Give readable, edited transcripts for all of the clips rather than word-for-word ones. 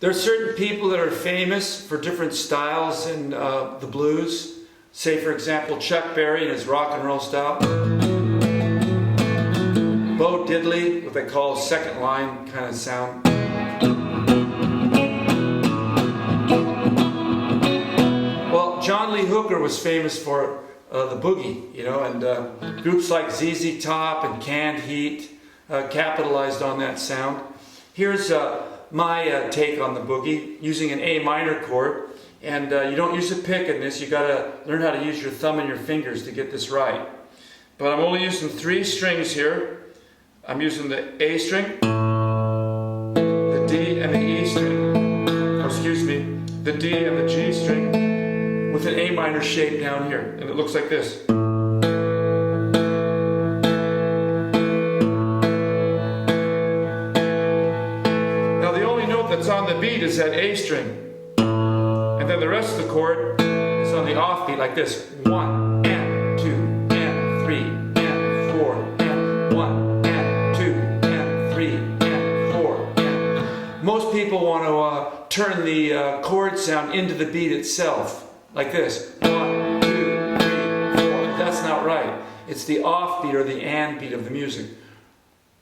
There are certain people that are famous for different styles in the blues. Say, for example, Chuck Berry and his rock and roll style. Bo Diddley, what they call second line kind of sound. Well, John Lee Hooker was famous for the boogie, you know, and groups like ZZ Top and Canned Heat capitalized on that sound. Here's my take on the boogie, using an A minor chord. And you don't use a pick in this, you gotta learn how to use your thumb and your fingers to get this right. But I'm only using 3 strings here. I'm using the A string, the D and the E string, or excuse me, the D and the G string with an A minor shape down here. And it looks like this. That's on the beat is that A string, and then the rest of the chord is on the offbeat like this: 1 and 2 and 3 and 4 and 1 and 2 and 3 and 4 and. Most people want to turn the chord sound into the beat itself like this: 1, 2, 3, 4. That's not right. It's the offbeat or the and beat of the music.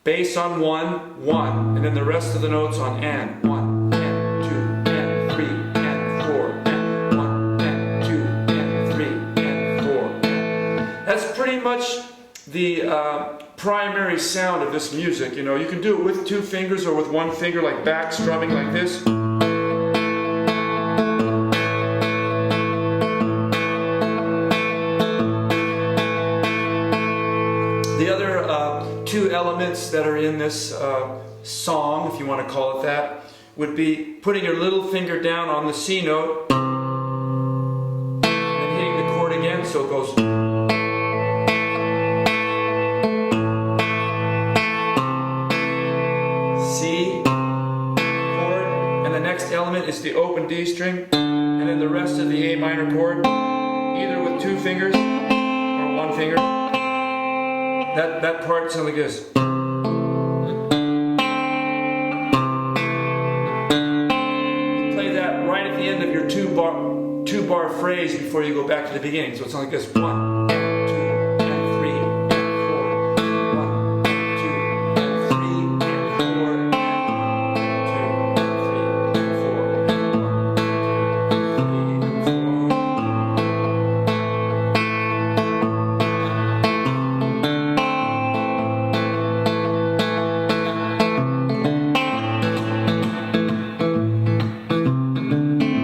Bass on 1, 1, and then the rest of the notes on and. 1, and 2, and 3, and 4, and 1, and 2, and 3, and 4. And. That's pretty much the primary sound of this music. You know, you can do it with 2 fingers or with 1 finger, like back strumming like this. The other 2 elements that are in this song, if you want to call it that, would be putting your little finger down on the C note and then hitting the chord again, so it goes. C chord, and the next element is the open D string, and then the rest of the A minor chord, either with 2 fingers or 1 finger. That part sounds like this. You play that right at the end of your two bar phrase before you go back to the beginning. So it sounds like this: 1, 2, and 3, and 4. 1, 2, and 3, and 4. 1, 2, and 3, and 4. 1, 2, and 3, and 4.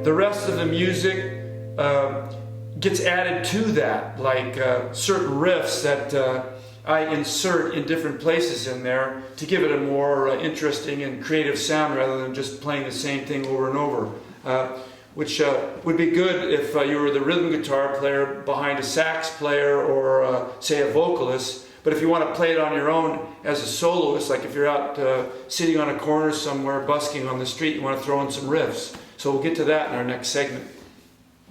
The rest of the music gets added to that, like certain riffs that I insert in different places in there to give it a more interesting and creative sound rather than just playing the same thing over and over, which would be good if you were the rhythm guitar player behind a sax player or say a vocalist. But if you want to play it on your own as a soloist, like if you're out sitting on a corner somewhere busking on the street, you want to throw in some riffs. So we'll get to that in our next segment.